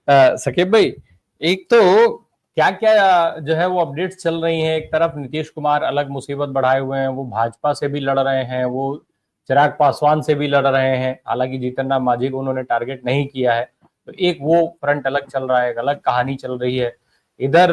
सकीब भाई, एक तो क्या क्या जो है वो अपडेट्स चल रही हैं। एक तरफ नीतीश कुमार अलग मुसीबत बढ़ाए हुए हैं, वो भाजपा से भी लड़ रहे हैं, वो चिराग पासवान से भी लड़ रहे हैं। हालांकि जीतन राम मांझी को उन्होंने टारगेट नहीं किया है, तो एक वो फ्रंट अलग चल रहा है, एक अलग कहानी चल रही है। इधर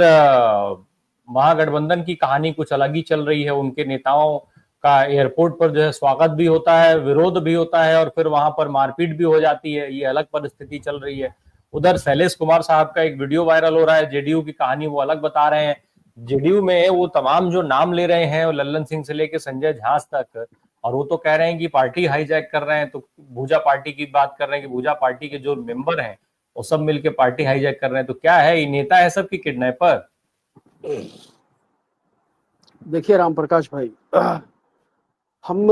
महागठबंधन की कहानी कुछ अलग ही चल रही है। उनके नेताओं का एयरपोर्ट पर जो है स्वागत भी होता है, विरोध भी होता है, और फिर वहां पर मारपीट भी हो जाती है। ये अलग परिस्थिति चल रही है। उधर शैलेश कुमार साहब का एक वीडियो वायरल हो रहा है, जेडीयू की कहानी वो अलग बता रहे हैं। जेडीयू में वो तमाम जो नाम ले रहे हैं, लल्लन सिंह से लेके संजय झा तक, और वो तो कह रहे हैं कि पार्टी हाईजैक कर रहे हैं। तो भूजा पार्टी की बात कर रहे हैं कि भूजा पार्टी के जो मेंबर हैं वो सब मिलके पार्टी हाईजैक कर रहे हैं। तो क्या है, ये नेता है सब की किडनैपर? देखिए राम प्रकाश भाई, हम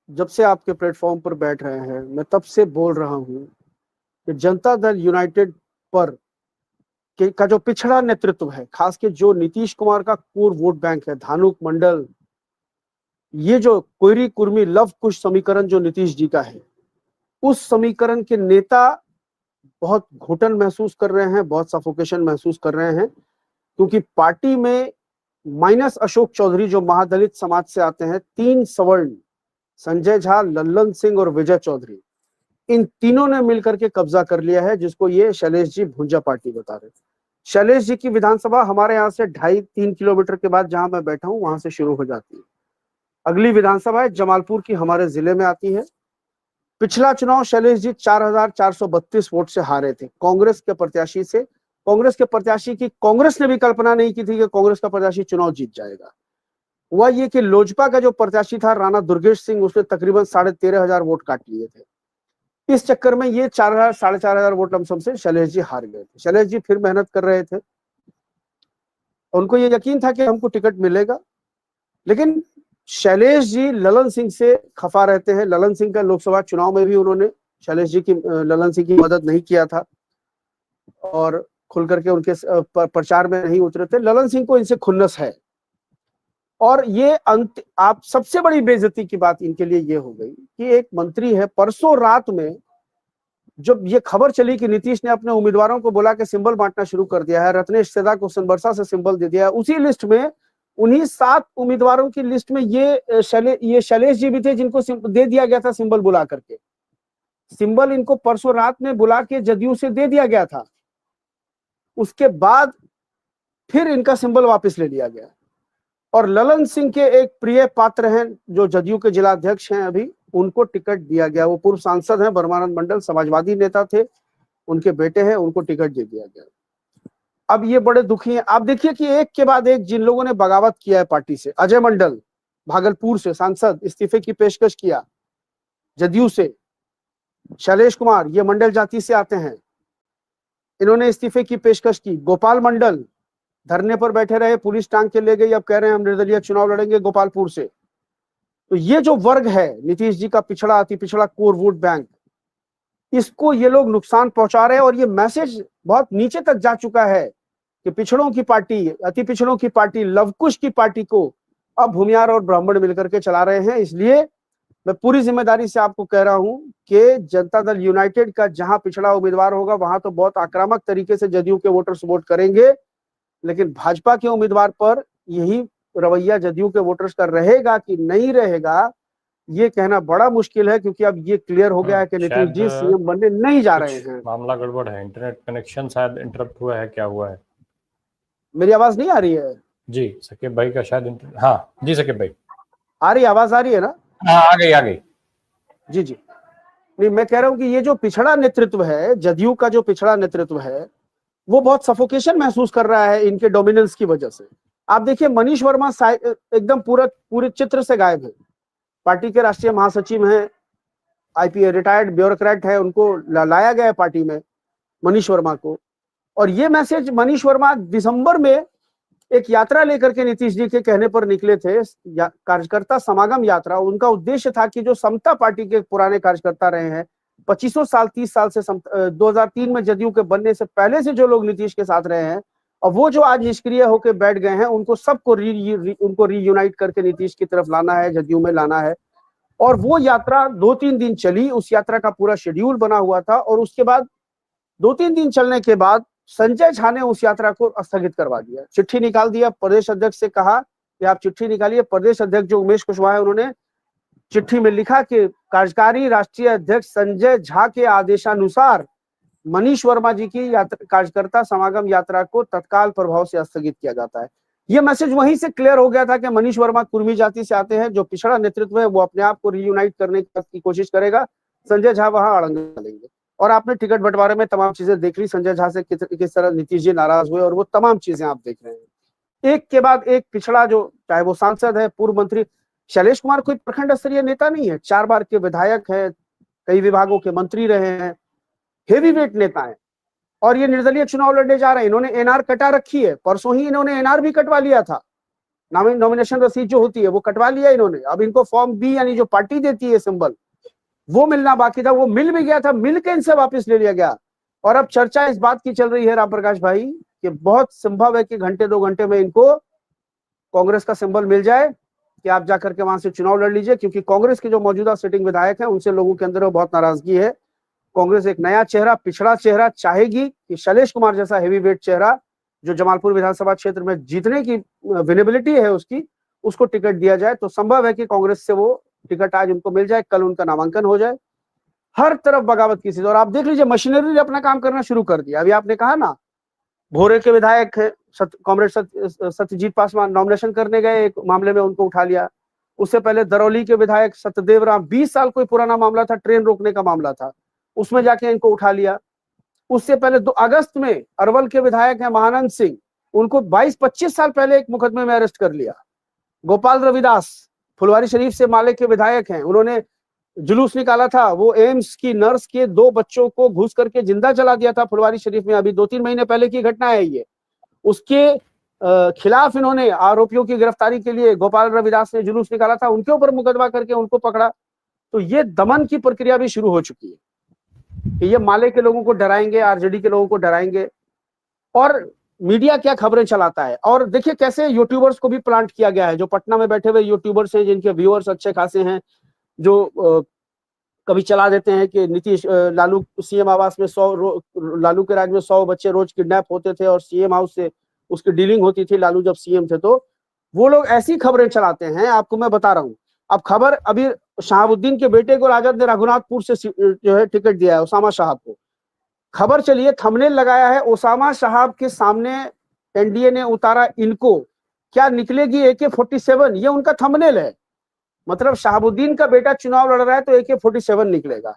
जब से आपके प्लेटफॉर्म पर बैठ रहे हैं, मैं तब से बोल रहा हूं कि जनता दल यूनाइटेड पर का जो पिछड़ा नेतृत्व है, खास के जो नीतीश कुमार का कोर वोट बैंक है, धानुक मंडल, ये जो कोयरी कुर्मी लव कुश समीकरण जो नीतीश जी का है, उस समीकरण के नेता बहुत घुटन महसूस कर रहे हैं, बहुत सफोकेशन महसूस कर रहे हैं, क्योंकि पार्टी में माइनस अशोक चौधरी जो महादलित समाज से आते हैं, 3 सवर्ण संजय झा, लल्लन सिंह और विजय चौधरी, इन तीनों ने मिलकर के कब्जा कर लिया है, जिसको ये शैलेश जी भुंजा पार्टी बता रहे। शैलेश जी की विधानसभा हमारे यहाँ से 2.5-3 किलोमीटर के बाद जहां मैं बैठा हूं वहां से शुरू हो जाती है। अगली विधानसभा है जमालपुर की, हमारे जिले में आती है। पिछला चुनाव शैलेश जी 4,432 वोट से हारे थे कांग्रेस के प्रत्याशी से। कांग्रेस के प्रत्याशी की कांग्रेस ने भी कल्पना नहीं की थी कि कांग्रेस का प्रत्याशी चुनाव जीत जाएगा। हुआ ये कि लोजपा का जो प्रत्याशी था राणा दुर्गेश सिंह, उसने तकरीबन 13,500 वोट काट लिए थे। इस चक्कर में ये 4,000 4,500 वोट लमसम से शैलेश जी हार गए थे। शैलेश जी फिर मेहनत कर रहे थे, उनको ये यकीन था कि हमको टिकट मिलेगा, लेकिन शैलेश जी ललन सिंह से खफा रहते हैं। ललन सिंह का लोकसभा चुनाव में भी उन्होंने शैलेश जी की ललन सिंह की मदद नहीं किया था और खुल करके उनके प्रचार में नहीं उतरे थे। ललन सिंह को इनसे खुन्नस है, और ये अंत आप सबसे बड़ी बेइज्जती की बात इनके लिए ये हो गई कि एक मंत्री है, परसों रात में जब ये खबर चली कि नीतीश ने अपने उम्मीदवारों को बोला कि सिंबल बांटना शुरू कर दिया है, रत्नेश सेदा को सनबरसा से सिंबल दे दिया है, उसी लिस्ट में, उन्हीं 7 उम्मीदवारों की लिस्ट में ये शैलेश जी भी थे, जिनको दे दिया गया था सिंबल बुला करके। सिंबल इनको परसों रात में बुला के जदयू से दे दिया गया था, उसके बाद फिर इनका सिंबल वापस ले लिया गया। और ललन सिंह के एक प्रिय पात्र हैं जो जदयू के जिला अध्यक्ष हैं अभी, उनको टिकट दिया गया। वो पूर्व सांसद हैं, ब्रह्मानंद मंडल, समाजवादी नेता थे, उनके बेटे हैं, उनको टिकट दे दिया गया। अब ये बड़े दुखी हैं। आप देखिए कि एक के बाद एक जिन लोगों ने बगावत किया है पार्टी से, अजय मंडल भागलपुर से सांसद, इस्तीफे की पेशकश किया जदयू से। शैलेश कुमार ये मंडल जाति से आते हैं, इन्होंने इस्तीफे की पेशकश की। गोपाल मंडल धरने पर बैठे रहे, पुलिस टांग के ले गई, अब कह रहे हैं हम निर्दलीय चुनाव लड़ेंगे गोपालपुर से। तो ये जो वर्ग है नीतीश जी का पिछड़ा, अति पिछड़ा कोर वोट बैंक, इसको ये लोग नुकसान पहुंचा रहे हैं। और ये मैसेज बहुत नीचे तक जा चुका है कि पिछड़ों की पार्टी, अति पिछड़ों की पार्टी, लवकुश की पार्टी को अब भूमियार और ब्राह्मण मिलकर के चला रहे हैं। इसलिए मैं पूरी जिम्मेदारी से आपको कह रहा हूं कि जनता दल यूनाइटेड का जहां पिछड़ा उम्मीदवार होगा वहां तो बहुत आक्रामक तरीके से जदयू के वोटर्स वोट करेंगे, लेकिन भाजपा के उम्मीदवार पर यही रवैया जदयू के वोटर्स का रहेगा कि नहीं रहेगा, ये कहना बड़ा मुश्किल है, क्योंकि अब ये क्लियर हो गया है कि नीतीश जी सीएम बनने नहीं जा रहे हैं। मामला गड़बड़ है, इंटरनेट कनेक्शन शायद इंटरप्ट हुआ है, क्या हुआ है? मेरी आवाज नहीं आ रही है? जी सकीब भाई का शायद हाँ जी सकीब भाई आ रही, आवाज आ रही है ना? हाँ आ गई आ गई। जी जी, नहीं मैं कह रहा हूं कि ये जो पिछड़ा नेतृत्व है, जदयू का जो पिछड़ा नेतृत्व है, वो बहुत सफोकेशन महसूस कर रहा है इनके डोमिनेंस की वजह से। आप देखिए मनीष वर्मा एकदम पूरे चित्र से गायब है। पार्टी के राष्ट्रीय महासचिव हैं, आईपीएस रिटायर्ड ब्यूरोक्रेट है, उनको लाया गया है पार्टी में, मनीष वर्मा को। और ये मैसेज मनीष वर्मा दिसंबर में एक यात्रा लेकर के नीतीश जी के कहने पर निकले थे, कार्यकर्ता समागम यात्रा। उनका उद्देश्य था कि जो समता पार्टी के पुराने कार्यकर्ता रहे हैं 25 साल 30 साल से, 2003 में जदयू के बनने से पहले से जो लोग नीतीश के साथ रहे हैं, और वो जो आज निष्क्रिय होकर बैठ गए हैं, उनको सबको उनको रीयूनाइट करके नीतीश की तरफ लाना है, जदयू में लाना है। और वो यात्रा 2-3 दिन चली, उस यात्रा का पूरा शेड्यूल बना हुआ था। और उसके बाद 2-3 दिन चलने के बाद संजय झा ने उस यात्रा को स्थगित करवा दिया, चिट्ठी निकाल दिया, प्रदेश अध्यक्ष से कहा कि आप चिट्ठी निकालिए। प्रदेश अध्यक्ष जो उमेश कुशवाहा है, उन्होंने चिट्ठी में लिखा कि कार्यकारी राष्ट्रीय अध्यक्ष संजय झा के आदेशानुसार मनीष वर्मा जी की कार्यकर्ता समागम यात्रा को तत्काल प्रभाव से स्थगित किया जाता है। यह मैसेज वहीं से क्लियर हो गया था कि मनीष वर्मा कुर्मी जाति से आते हैं, जो पिछड़ा नेतृत्व है वो अपने आप को रीयूनाइट करने की कोशिश करेगा, संजय झा वहां अड़ंगा डालेंगे। और आपने टिकट बंटवारे में तमाम चीजें देख ली, संजय झा से किस तरह नीतीश जी नाराज हुए, और वो तमाम चीजें आप देख रहे हैं। एक के बाद एक पिछड़ा, जो चाहे वो सांसद है, पूर्व मंत्री शैलेश कुमार कोई प्रखंड स्तरीय नेता नहीं है, 4 बार के विधायक है, कई विभागों के मंत्री रहे हैं, हेवीवेट नेता है, और ये निर्दलीय चुनाव लड़ने जा रहे हैं। इन्होंने एनआर कटा रखी है, परसों ही इन्होंने एनआर भी कटवा लिया था, नॉमिनेशन रसीद जो होती है वो कटवा लिया इन्होंने। अब इनको फॉर्म बी यानी जो पार्टी देती है सिंबल, वो मिलना बाकी था, वो मिल भी गया था, मिल के इनसे वापस ले लिया गया। और अब चर्चा इस बात की चल रही है राम प्रकाश भाई कि बहुत संभव है कि घंटे 2 घंटे में इनको कांग्रेस का सिंबल मिल जाए कि आप जाकर के वहां से चुनाव लड़ लीजिए, क्योंकि कांग्रेस के जो मौजूदा सिटिंग विधायक हैं उनसे लोगों के अंदर बहुत नाराजगी है। कांग्रेस एक नया चेहरा, पिछड़ा चेहरा चाहेगी कि शैलेश कुमार जैसा हेवीवेट चेहरा जो जमालपुर विधानसभा क्षेत्र में जीतने की विनेबिलिटी है उसको टिकट दिया जाए, तो संभव है कि कांग्रेस से वो टिकट आज उनको मिल जाए, कल उनका नामांकन हो जाए। हर तरफ बगावत की स्थिति, और आप देख लीजिए मशीनरी ने अपना काम करना शुरू कर दिया। अभी आपने कहा ना, भोरे के विधायक है कॉमरेड सत्यजीत पासवान नॉमिनेशन करने गए, एक मामले में उनको उठा लिया। उससे पहले दरौली के विधायक सत्यदेव राम, 20 साल कोई पुराना मामला था, ट्रेन रोकने का मामला था, उसमें जाके इनको उठा लिया। उससे पहले 2 अगस्त में अरवल के विधायक हैं महानंद सिंह, उनको 22-25 साल पहले एक मुकदमे में अरेस्ट कर लिया। गोपाल रविदास फुलवारी शरीफ से माले के विधायक हैं, उन्होंने जुलूस निकाला था, वो एम्स की नर्स के 2 बच्चों को घुस करके जिंदा जला दिया था फुलवारी शरीफ में, अभी 2-3 महीने पहले की घटना है ये। उसके खिलाफ इन्होंने आरोपियों की गिरफ्तारी के लिए गोपाल रविदास ने जुलूस निकाला था, उनके ऊपर मुकदमा करके उनको पकड़ा। तो ये दमन की प्रक्रिया भी शुरू हो चुकी है कि ये माले के लोगों को डराएंगे, आरजेडी के लोगों को डराएंगे। और मीडिया क्या खबरें चलाता है, और देखिए कैसे यूट्यूबर्स को भी प्लांट किया गया है। जो पटना में बैठे हुए यूट्यूबर्स हैं, जिनके व्यूअर्स अच्छे खासे हैं, जो कभी चला देते हैं कि नीतीश लालू सीएम आवास में लालू के राज में 100 बच्चे रोज किडनैप होते थे और सीएम हाउस से उसकी डीलिंग होती थी लालू जब सीएम थे, तो वो लोग ऐसी खबरें चलाते हैं। आपको मैं बता रहा हूँ, अब खबर अभी शहाबुद्दीन के बेटे को राजद ने रघुनाथपुर से जो है टिकट दिया है, ओसामा साहब को। खबर चलिए, थंबनेल लगाया है, ओसामा साहब के सामने एनडीए ने उतारा इनको, क्या निकलेगी AK-47, ये उनका थंबनेल है। मतलब शहाबुद्दीन का बेटा चुनाव लड़ रहा है तो AK-47 निकलेगा,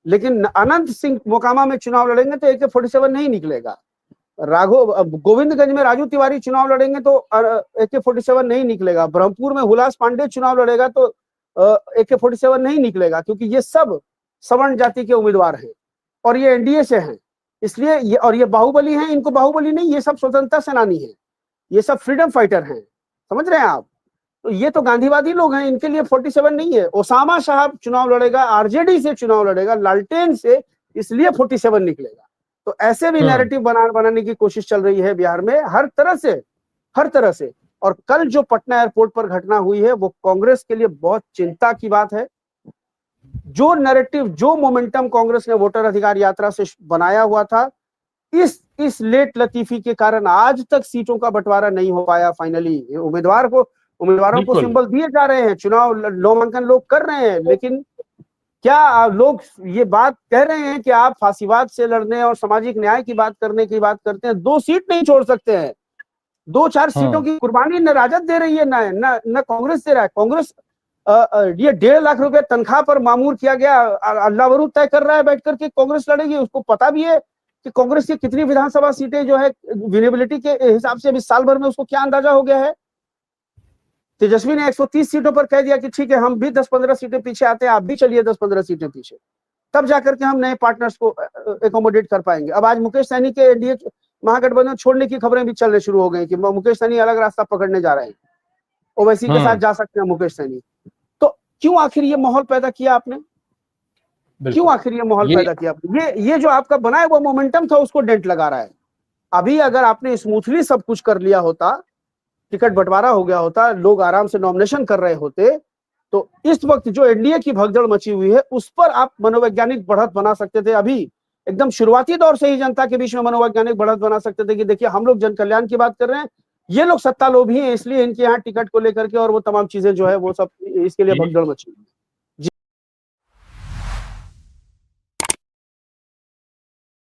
लेकिन अनंत सिंह मोकामा में चुनाव लड़ेंगे तो AK-47 नहीं निकलेगा। गोविंदगंज में राजू तिवारी चुनाव लड़ेंगे तो AK-47 नहीं निकलेगा। ब्रह्मपुर में हुलास पांडे चुनाव लड़ेगा तो AK-47 नहीं निकलेगा, क्योंकि ये सब सवर्ण जाति के उम्मीदवार हैं और ये एनडीए से हैं, इसलिए ये बाहुबली हैं। इनको बाहुबली नहीं, ये सब स्वतंत्रता सेनानी हैं, ये सब फ्रीडम फाइटर हैं, समझ रहे हैं आप। तो ये तो गांधीवादी लोग हैं, इनके लिए 47 नहीं है। ओसामा साहब चुनाव लड़ेगा, आरजेडी से चुनाव लड़ेगा, लालटेन से, इसलिए 47 निकलेगा। तो ऐसे भी नैरेटिव बनाने की कोशिश चल रही है बिहार में, हर तरह से। और कल जो पटना एयरपोर्ट पर घटना हुई है वो कांग्रेस के लिए बहुत चिंता की बात है। जो नैरेटिव, जो मोमेंटम कांग्रेस ने वोटर अधिकार यात्रा से बनाया हुआ था, इस लेट लतीफी के कारण आज तक सीटों का बंटवारा नहीं हो पाया। फाइनली उम्मीदवारों को सिंबल दिए जा रहे हैं, चुनाव नामांकन लोग कर रहे हैं, लेकिन क्या लोग ये बात कह रहे हैं कि आप फांसीवाद से लड़ने और सामाजिक न्याय की बात करने की बात करते हैं, 2 सीट नहीं छोड़ सकते हैं। 2-4 सीटों की कुर्बानी न राजद दे रही है, न कांग्रेस दे रहा है। कांग्रेस ये 1.5 लाख रुपए तनख्वाह पर मामूर किया गया, अल्लाह वरूद तय कर रहा है बैठ करके कॉन्ग्रेस लड़ेगी। उसको पता भी है कि कांग्रेस की कितनी विधानसभा सीटें जो है विनेबिलिटी के हिसाब से अभी साल भर में उसको क्या अंदाजा हो गया है। तेजस्वी ने 130 सीटों पर कह दिया कि ठीक है, हम भी 10-15 सीटें पीछे आते हैं, आप भी चलिए 10-15 सीटें पीछे, तब जाकर के हम नए पार्टनर्स को एकोमोडेट कर पाएंगे। अब आज मुकेश सहनी के एनडीए महागठबंधन छोड़ने की खबरें भी चलने शुरू हो गई कि मुकेश सहनी अलग रास्ता पकड़ने जा रहे हैं, ओवैसी के साथ जा सकते हैं मुकेश सहनी। तो क्यों आखिर ये माहौल पैदा किया आपने, क्यों आखिर ये माहौल पैदा किया आपने? ये जो आपका बना है वो मोमेंटम था, उसको डेंट लगा रहा है। अभी अगर आपने स्मूथली सब कुछ कर लिया होता, टिकट बंटवारा हो गया होता, लोग आराम से नॉमिनेशन कर रहे होते, तो इस वक्त जो एनडीए की भगदड़ मची हुई है उस पर आप मनोवैज्ञानिक बढ़त बना सकते थे। अभी एकदम शुरुआती दौर से ही जनता के बीच में मनोवैज्ञानिक बढ़त बना सकते थे कि देखिए हम लोग जन कल्याण की बात कर रहे हैं, ये लोग सत्ता लोभी हैं, इसलिए इनके यहाँ टिकट को लेकर के और वो तमाम चीजें जो है वो सब इसके लिए भगदड़ मची।